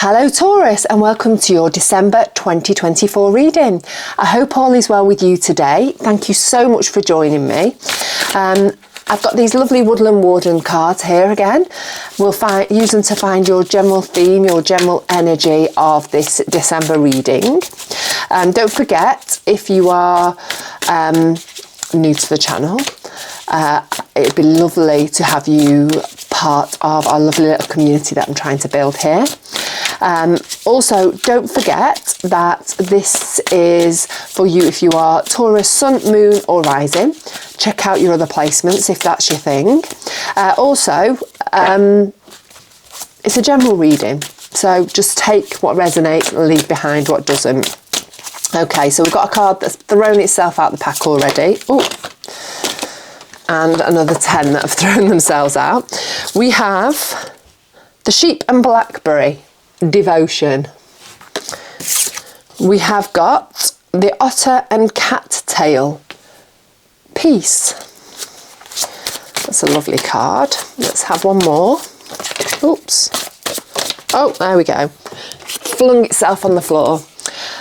Hello Taurus, and welcome to your December 2024 reading. I hope all is well with you today. Thank you so much for joining me. I've got these lovely Woodland Warden cards here again. We'll use them to find your general theme, your general energy of this December reading. Don't forget, if you are new to the channel, it'd be lovely to have you part of our lovely little community that I'm trying to build here. Also, don't forget that this is for you if you are Taurus, Sun, Moon or Rising. Check out your other placements if that's your thing. Also, it's a general reading, so just take what resonates and leave behind what doesn't. Okay, so we've got a card that's thrown itself out the pack already. Ooh. And another 10 that have thrown themselves out. We have the Sheep and Blackberry, Devotion. We have got the Otter and Cattail, Peace. That's a lovely card. Let's have one more. Oops. Oh, there we go. Flung itself on the floor.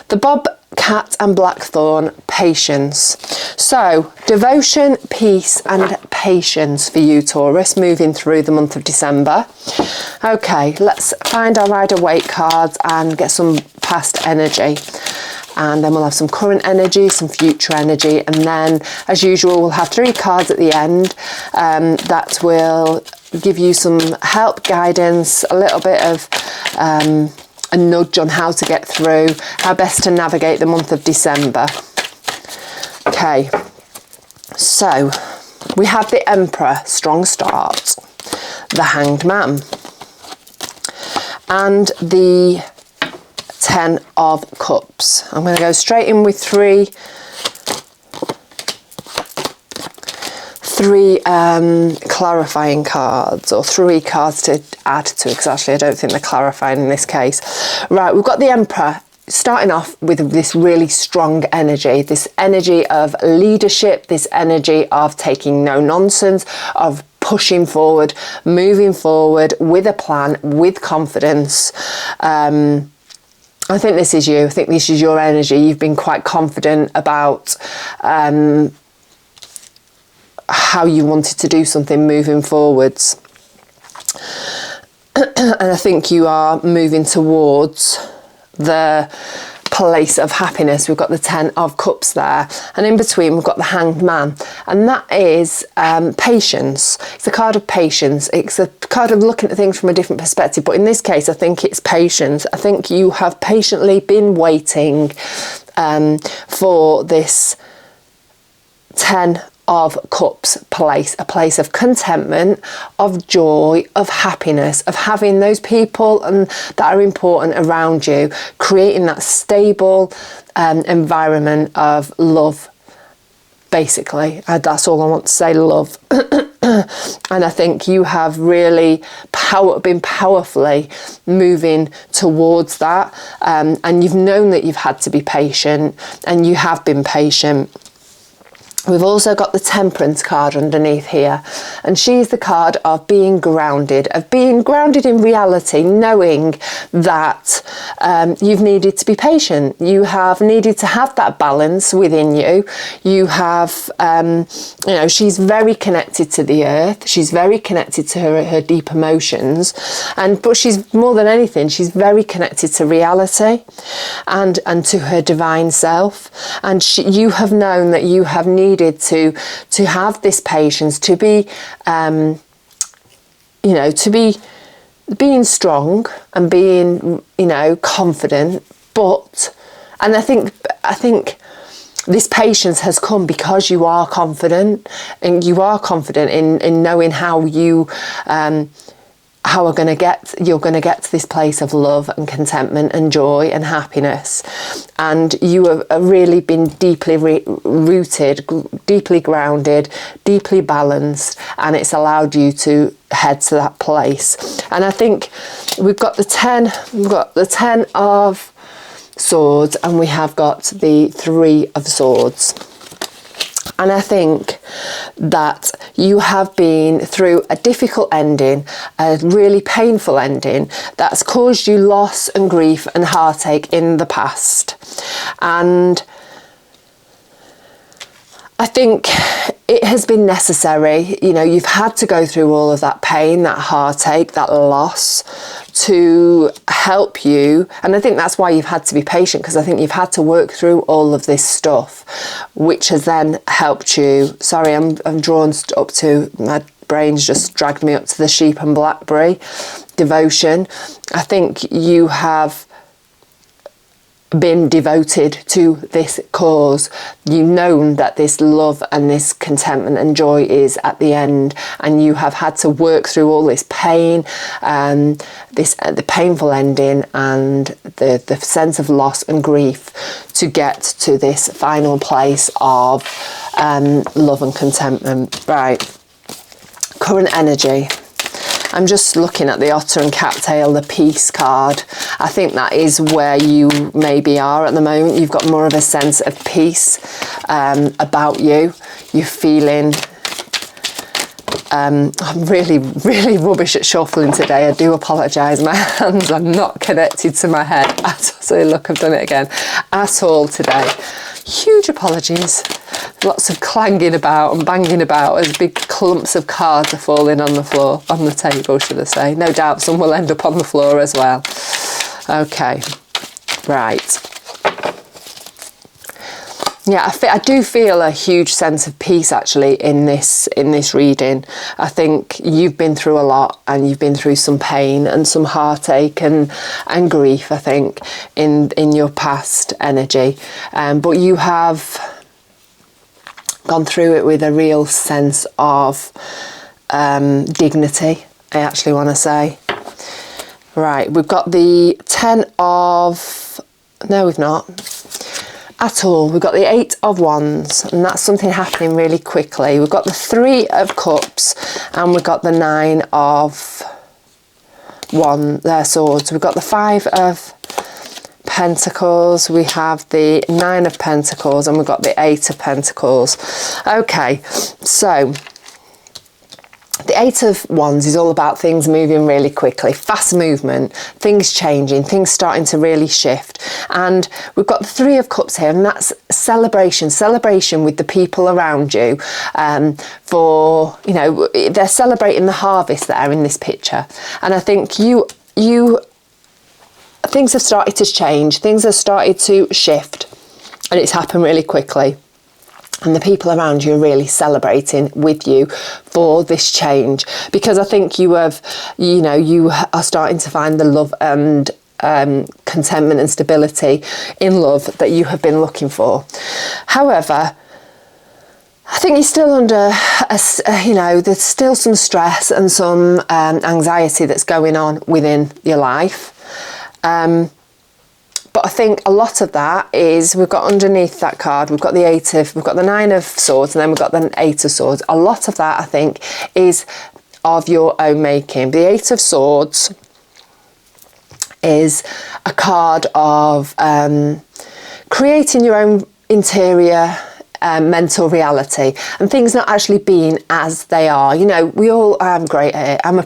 The Bobcat and Blackthorn, Patience. So, devotion, peace and patience for you, Taurus, moving through the month of December. Okay, let's find our Rider-Waite cards and get some past energy. And then we'll have some current energy, some future energy. And then, as usual, we'll have 3 cards at the end that will give you some help, guidance, a little bit of a nudge on how to get through, how best to navigate the month of December. Okay, so we have the Emperor, strong start, the Hanged Man, and the 10 of Cups. I'm going to go straight in with three clarifying cards, or 3 cards to add to it, because actually I don't think they're clarifying in this case. Right, we've got the Emperor starting off with this really strong energy, this energy of leadership, this energy of taking no nonsense, of pushing forward, moving forward with a plan, with confidence. I think this is you. I think this is your energy. You've been quite confident about how you wanted to do something moving forwards. And I think you are moving towards the place of happiness. We've got the 10 of Cups there, and in between we've got the Hanged Man, and that is patience. It's a card of patience. It's a card of looking at things from a different perspective, but in this case I think it's patience. I think you have patiently been waiting for this 10 of Cups place, a place of contentment, of joy, of happiness, of having those people that are important around you, creating that stable environment of love, basically. That's all I want to say, love. And I think you have really been powerfully moving towards that, and you've known that you've had to be patient, and you have been patient. We've also got the Temperance card underneath here, and she's the card of being grounded in reality, knowing that you've needed to be patient. You have needed to have that balance within you. You have, she's very connected to the earth. She's very connected to her deep emotions, but she's more than anything, she's very connected to reality and to her divine self. And you have known that you have needed to have this patience, to be being strong and being confident, and I think this patience has come because you are confident, and you are confident in knowing how you're going to get to this place of love and contentment and joy and happiness. And you have really been deeply rooted, deeply grounded, deeply balanced, and it's allowed you to head to that place. And I think we've got the 10 of Swords, and we have got the 3 of Swords. And I think that you have been through a difficult ending, a really painful ending that's caused you loss and grief and heartache in the past. And I think it has been necessary. You know, you've had to go through all of that pain, that heartache, that loss to help you. And I think that's why you've had to be patient, because I think you've had to work through all of this stuff, which has then helped you. Sorry, I'm drawn up to, my brain's just dragged me up to the sheep and blackberry devotion. I think you have been devoted to this cause. You've known that this love and this contentment and joy is at the end, and you have had to work through all this pain, the painful ending and the sense of loss and grief to get to this final place of love and contentment. Right, current energy. I'm just looking at the otter and cattail, the peace card. I think that is where you maybe are at the moment. You've got more of a sense of peace about you. You're feeling... I'm really rubbish at shuffling today. I do apologise. My hands are not connected to my head at all. So look, I've done it again. At all today. Huge apologies. Lots of clanging about and banging about as big clumps of cards are falling on the floor, on the table, should I say. No doubt some will end up on the floor as well. Okay, right. Yeah, I do feel a huge sense of peace actually in this reading. I think you've been through a lot, and you've been through some pain and some heartache and grief, I think, in your past energy. But you have gone through it with a real sense of dignity, I actually want to say. Right, we've got the 10 of... No, we've not. At all. We've got the 8 of Wands, and that's something happening really quickly. We've got the 3 of Cups, and we've got the 9 of Swords. We've got the 5 of Pentacles, we have the 9 of Pentacles, and we've got the 8 of Pentacles. Okay, so the 8 of Wands is all about things moving really quickly, fast movement, things changing, things starting to really shift. And we've got the 3 of Cups here, and that's celebration with the people around you. For, you know, they're celebrating the harvest there in this picture. And I think things have started to change, things have started to shift, and it's happened really quickly. And the people around you are really celebrating with you for this change, because I think you are starting to find the love and contentment and stability in love that you have been looking for. However, I think you're still under, there's still some stress and some anxiety that's going on within your life. But I think a lot of that is, we've got underneath that card, we've got the 9 of Swords, and then we've got the 8 of Swords. A lot of that, I think, is of your own making. The 8 of Swords is a card of creating your own interior mental reality, and things not actually being as they are. You know, we all, I'm great at it. I'm a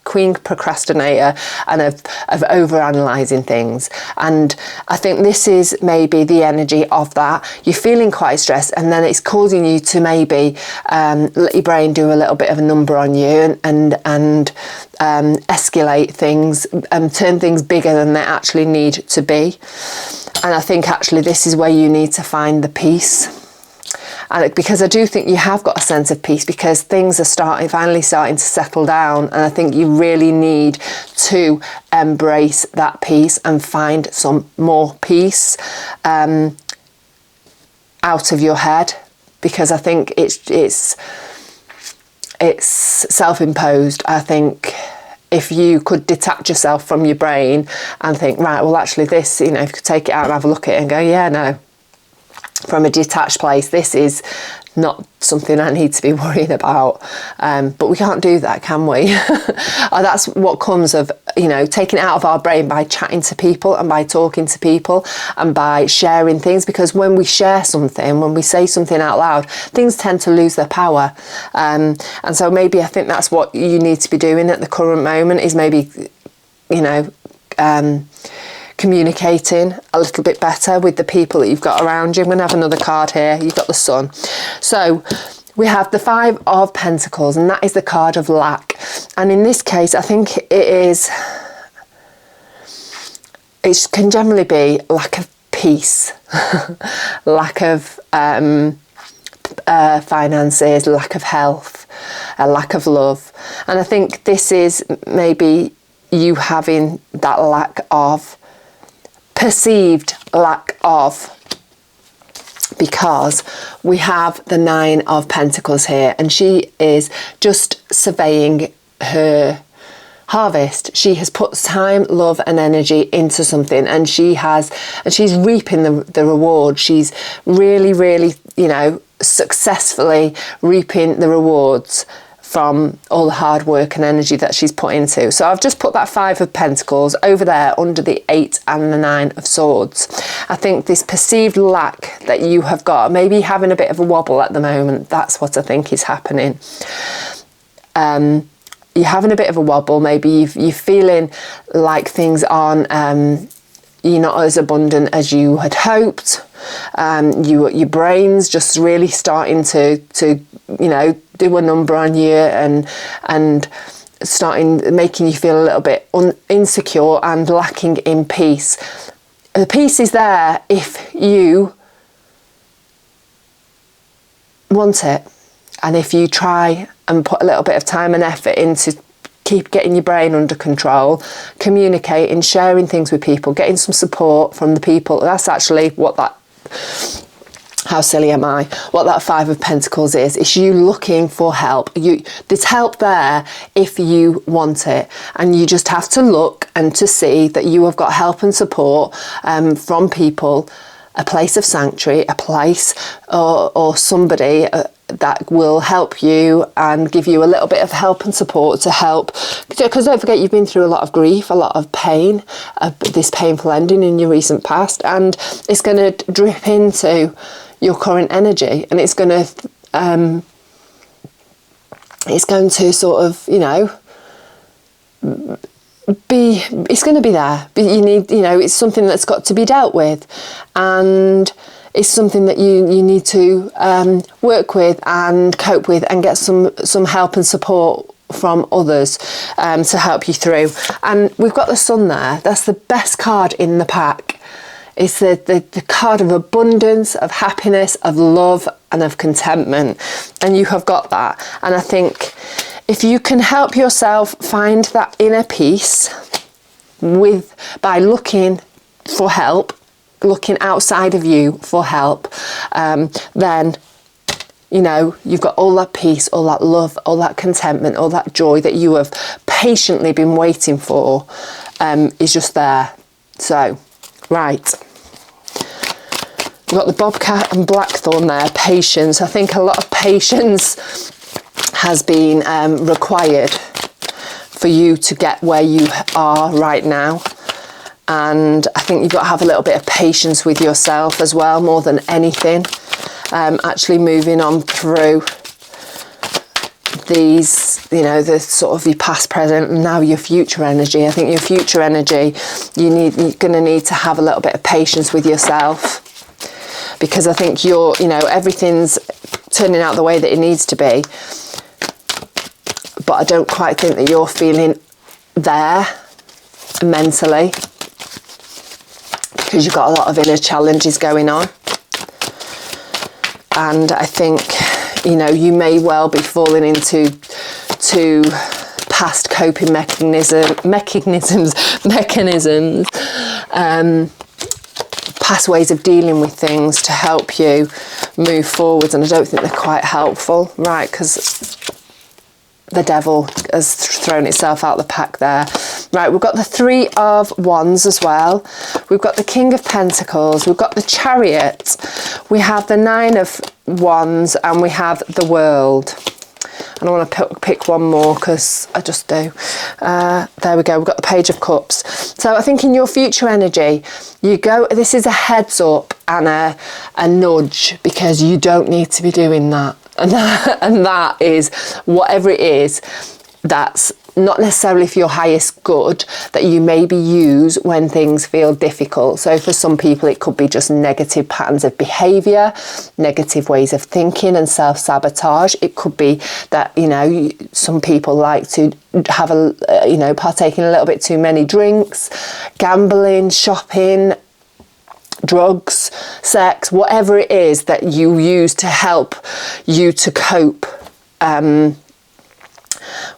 queen procrastinator and of over-analysing things. And I think this is maybe the energy of that. You're feeling quite stressed, and then it's causing you to maybe let your brain do a little bit of a number on you and escalate things and turn things bigger than they actually need to be. And I think actually this is where you need to find the peace. And because I do think you have got a sense of peace, because things are finally starting to settle down, and I think you really need to embrace that peace and find some more peace out of your head, because I think it's self-imposed. I think if you could detach yourself from your brain and think, right, well actually this, if you could take it out and have a look at it and go, yeah, no, from a detached place, this is not something I need to be worrying about. But we can't do that, can we? That's what comes of, taking it out of our brain by chatting to people and by talking to people and by sharing things. Because when we share something, when we say something out loud, things tend to lose their power. And so maybe I think that's what you need to be doing at the current moment, is maybe, communicating a little bit better with the people that you've got around you. I'm going to have another card here. You've got the Sun. So we have the 5 of Pentacles, and that is the card of lack. And in this case, I think it can generally be lack of peace, lack of finances, lack of health, a lack of love. And I think this is maybe you having that lack of, perceived lack of, because we have the 9 of Pentacles here, and she is just surveying her harvest. She has put time, love and energy into something, and she's reaping the reward. She's really, really, successfully reaping the rewards from all the hard work and energy that she's put into. So I've just put that 5 of Pentacles over there under the 8 and the 9 of Swords. I think this perceived lack that you have got, maybe having a bit of a wobble at the moment, that's what I think is happening. You're having a bit of a wobble, maybe you're feeling like things aren't, you're not as abundant as you had hoped. Your brain's just really starting to do a number on you and starting making you feel a little bit insecure and lacking in peace. The peace is there if you want it, and if you try and put a little bit of time and effort into keep getting your brain under control, communicating, sharing things with people, getting some support from the people. That's actually what that, how silly am I? What that 5 of Pentacles is. It's you looking for help. There's help there if you want it. And you just have to look and to see that you have got help and support from people, a place of sanctuary, a place or somebody that will help you and give you a little bit of help and support to help. Because don't forget, you've been through a lot of grief, a lot of pain, this painful ending in your recent past, and it's going to drip into your current energy, and it's going to sort of, it's going to be there, but you need, it's something that's got to be dealt with, and it's something that you need to work with and cope with and get some help and support from others to help you through. And we've got the Sun there. That's the best card in the pack. It's the card of abundance, of happiness, of love and of contentment. And you have got that. And I think if you can help yourself find that inner peace by looking for help, looking outside of you for help, then you've got all that peace, all that love, all that contentment, all that joy that you have patiently been waiting for is just there. So, right. We've got the Bobcat and Blackthorn there, patience. I think a lot of patience has been required for you to get where you are right now. And I think you've got to have a little bit of patience with yourself as well, more than anything. Actually moving on through these, the sort of your past, present, and now your future energy. I think your future energy, you're going to need to have a little bit of patience with yourself, because I think everything's turning out the way that it needs to be. But I don't quite think that you're feeling there mentally, because you've got a lot of inner challenges going on. And I think, you may well be falling into past coping mechanisms, past ways of dealing with things to help you move forwards. And I don't think they're quite helpful, right? Because the devil has thrown itself out the pack there. Right, we've got the Three of Wands as well. We've got the King of Pentacles. We've got the Chariot. We have the Nine of Wands, and we have the World. And I want to pick one more because I just do. There we go. We've got the Page of Cups. So I think in your future energy, this is a heads up and a nudge, because you don't need to be doing that. And that is whatever it is that's not necessarily for your highest good, that you maybe use when things feel difficult. So for some people it could be just negative patterns of behaviour, negative ways of thinking and self-sabotage. It could be that, some people like to have partake in a little bit too many drinks, gambling, shopping, drugs, sex, whatever it is that you use to help you to cope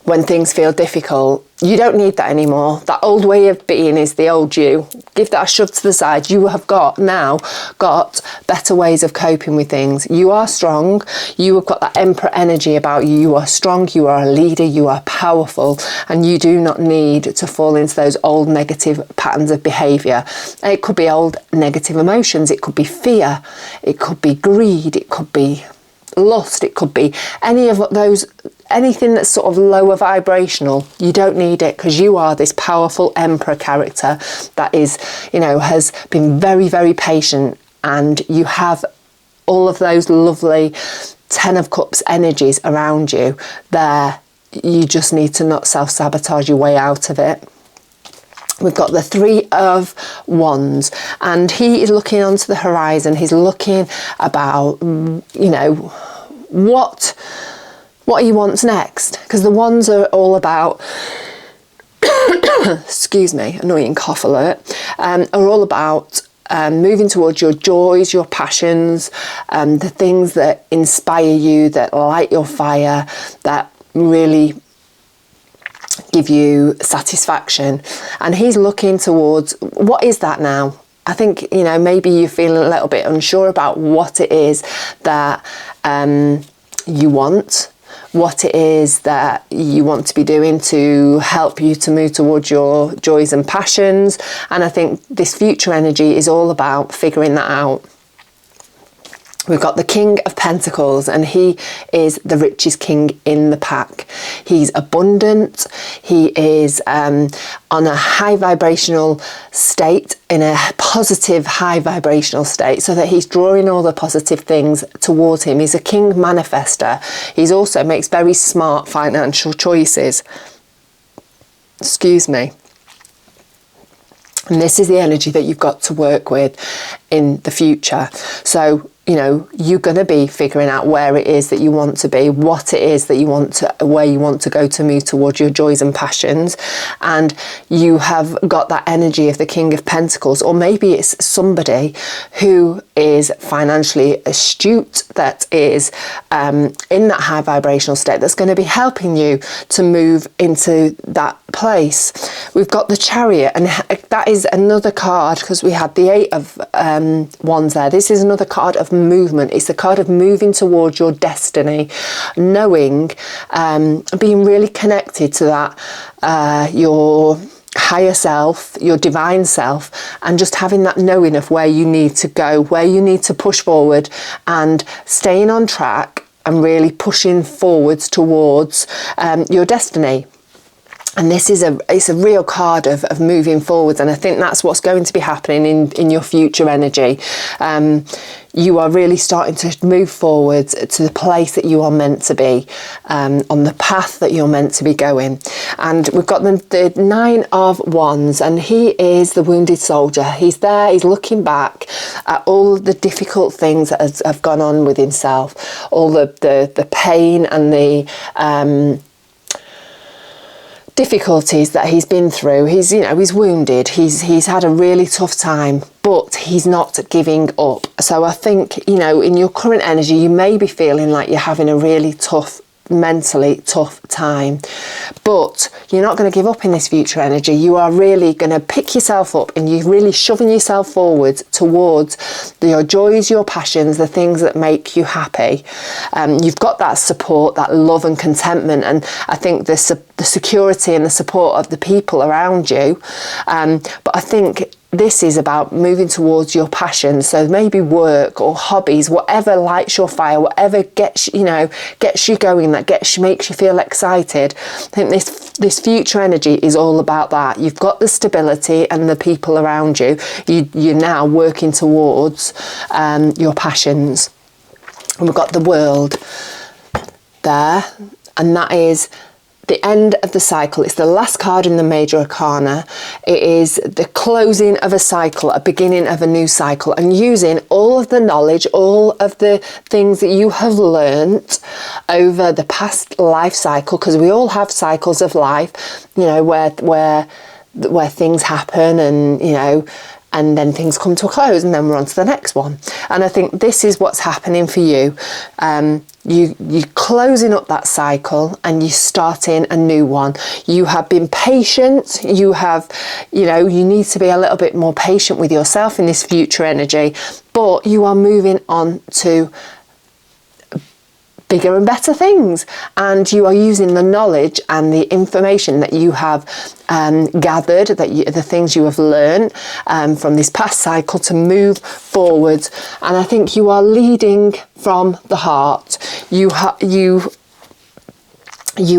when things feel difficult. You don't need that anymore. That old way of being is the old you. Give that a shove to the side. You have now got better ways of coping with things. You are strong. You have got that Emperor energy about you. You are strong. You are a leader. You are powerful. And you do not need to fall into those old negative patterns of behaviour. It could be old negative emotions. It could be fear. It could be greed. It could be lust. It could be any of those, anything that's sort of lower vibrational. You don't need it, because you are this powerful Emperor character that is, has been very, very patient, and you have all of those lovely Ten of Cups energies around you there. You just need to not self-sabotage your way out of it. We've got the Three of Wands, and he is looking onto the horizon. He's looking about, what he wants next, because the Wands are all about, excuse me, annoying cough alert, are all about moving towards your joys, your passions, the things that inspire you, that light your fire, that really give you satisfaction. And he's looking towards, what is that now? I think, maybe you're feeling a little bit unsure about what it is that you want, what it is that you want to be doing to help you to move towards your joys and passions. And I think this future energy is all about figuring that out. We've got the King of Pentacles, and he is the richest king in the pack. He's abundant. He is on a high vibrational state, in a positive high vibrational state, so that he's drawing all the positive things towards him. He's a king manifester. He also makes very smart financial choices. Excuse me. And this is the energy that you've got to work with in the future. So, you're going to be figuring out where it is that you want to be, what it is that you want to, where you want to go to move towards your joys and passions. And you have got that energy of the King of Pentacles, or maybe it's somebody who is financially astute, that is in that high vibrational state, that's going to be helping you to move into that place. We've got the Chariot, and that is another card, because we had the Eight of Wands there. This is another card of movement. It's the card of moving towards your destiny, knowing, being really connected to that, your higher self, your divine self, and just having that knowing of where you need to go, where you need to push forward, and staying on track and really pushing forwards towards your destiny. And this is it's a real card of moving forwards, and I think that's what's going to be happening in your future energy. You are really starting to move forwards to the place that you are meant to be, on the path that you're meant to be going. And we've got the Nine of Wands, and he is the wounded soldier. He's there, he's looking back at all the difficult things that have gone on with himself, all the pain and the difficulties that he's been through. He's wounded. He's had a really tough time, but he's not giving up. So I think, in your current energy, you may be feeling like you're having a really tough mentally tough time. But you're not going to give up in this future energy. You are really going to pick yourself up, and you're really shoving yourself forward towards your joys, your passions, the things that make you happy. You've got that support, that love and contentment, and I think the security and the support of the people around you. But I think this is about moving towards your passion. So maybe work or hobbies, whatever lights your fire, whatever gets you going, that makes you feel excited. I think this future energy is all about that. You've got the stability and the people around you. You're now working towards your passions. And we've got the World there, and that is the end of the cycle. It's the last card in the major arcana. It is the closing of a cycle, a beginning of a new cycle, and using all of the knowledge, all of the things that you have learnt over the past life cycle, because we all have cycles of life, where things happen, and and then things come to a close, and then we're on to the next one. And I think this is what's happening for you. You're closing up that cycle, and you're starting a new one. You have been patient. You need to be a little bit more patient with yourself in this future energy, but you are moving on to bigger and better things, and you are using the knowledge and the information that you have gathered, the things you have learned from this past cycle to move forward. And I think you are leading from the heart. You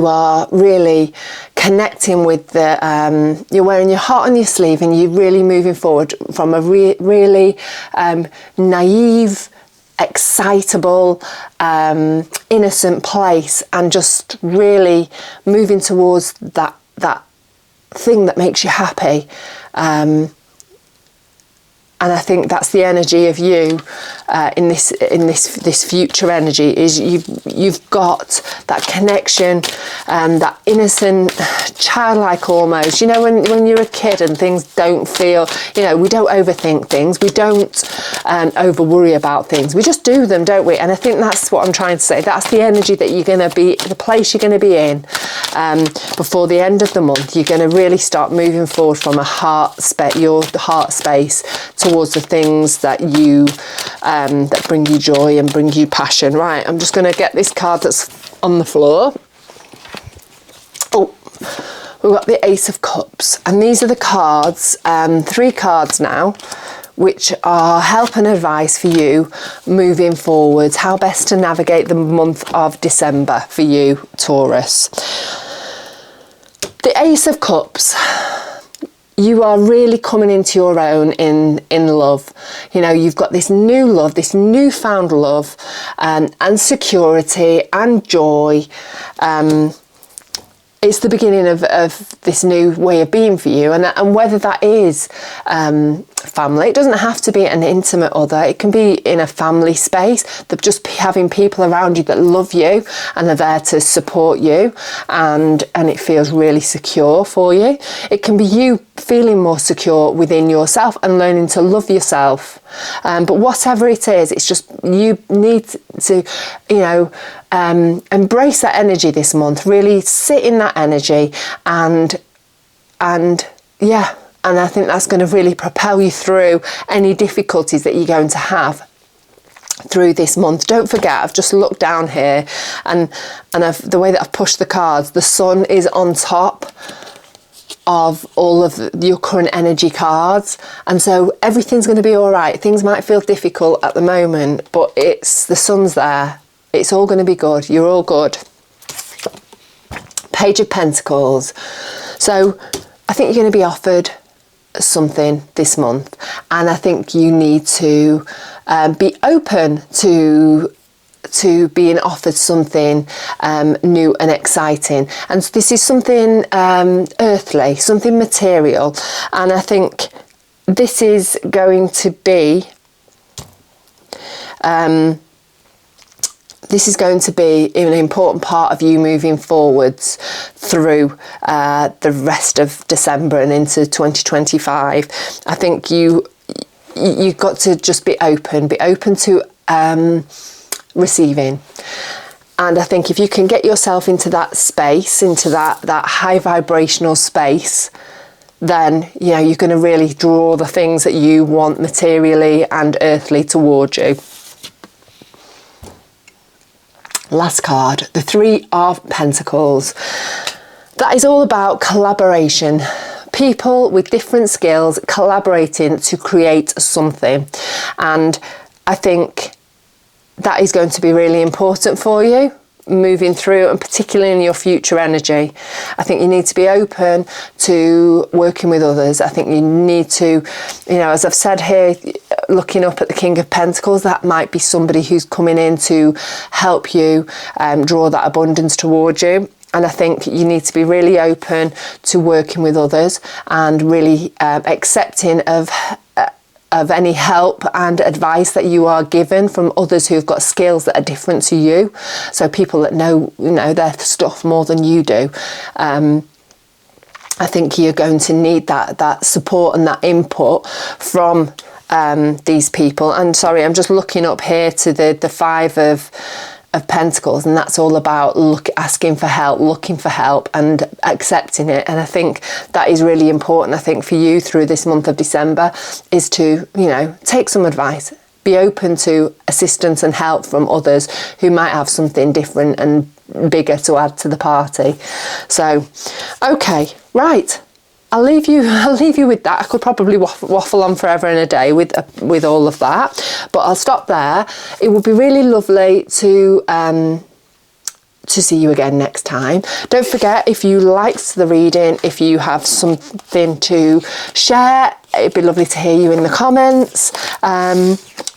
are really connecting with you're wearing your heart on your sleeve, and you're really moving forward from a really naive, excitable, innocent place, and just really moving towards that thing that makes you happy. And I think that's the energy of you in this future energy. Is you've got that connection and that innocent, childlike almost. When you're a kid and things don't feel. We don't overthink things. We don't over worry about things. We just do them, don't we? And I think that's what I'm trying to say. That's the energy that you're going to be, the place you're going to be in before the end of the month. You're going to really start moving forward from your heart space towards the things that that bring you joy and bring you passion. Right, I'm just going to get this card that's on the floor. Oh, we've got the Ace of Cups, and these are the cards, 3 cards now, which are help and advice for you moving forwards, how best to navigate the month of December for you, Taurus. The Ace of Cups. You are really coming into your own in love. You've got this new love, this newfound love, and security and joy. It's the beginning of this new way of being for you, and whether that is family, it doesn't have to be an intimate other. It can be in a family space, that just having people around you that love you and are there to support you, and it feels really secure for you. It can be you feeling more secure within yourself and learning to love yourself. But whatever it is, it's just you need to, embrace that energy this month. Really sit in that energy, and I think that's going to really propel you through any difficulties that you're going to have through this month. Don't forget, I've just looked down here, and the way that I've pushed the cards, the sun is on top of all of your current energy cards, and so everything's going to be all right. Things might feel difficult at the moment, but the sun's there. It's all going to be good. You're all good. Page of Pentacles. So I think you're going to be offered something this month, and I think you need to be open to being offered something new and exciting. And this is something earthly, something material, and I think this is going to be an important part of you moving forwards through the rest of December and into 2025. I think you've got to just be open to receiving. And I think if you can get yourself into that space, into that high vibrational space, then, you know, you're going to really draw the things that you want materially and earthly towards you. Last card, the Three of Pentacles. That is all about collaboration. People with different skills collaborating to create something. And I think that is going to be really important for you moving through, and particularly in your future energy. I think you need to be open to working with others. I think you need to, you know, as I've said here, looking up at the King of Pentacles, that might be somebody who's coming in to help you draw that abundance towards you. And I think you need to be really open to working with others and really accepting of any help and advice that you are given from others who've got skills that are different to you. So people that know, you know, their stuff more than you do. I think you're going to need that support and that input from these people. And sorry, I'm just looking up here to the Five of Pentacles, and that's all about asking for help, looking for help and accepting it. And I think that is really important, I think, for you through this month of December, is to, you know, take some advice, be open to assistance and help from others who might have something different and bigger to add to the party. So, okay, right. I'll leave you with that. I could probably waffle on forever and a day with all of that, but I'll stop there. It would be really lovely to see you again next time. Don't forget, if you liked the reading, if you have something to share, it'd be lovely to hear you in the comments.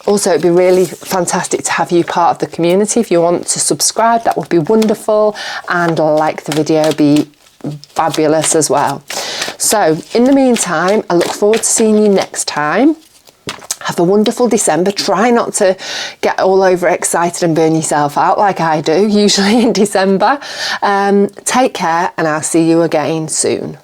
Also, it'd be really fantastic to have you part of the community. If you want to subscribe, that would be wonderful, and like the video, be fabulous as well. So in the meantime, I look forward to seeing you next time. Have a wonderful December. Try not to get all over excited and burn yourself out like I do usually in December. Take care, and I'll see you again soon.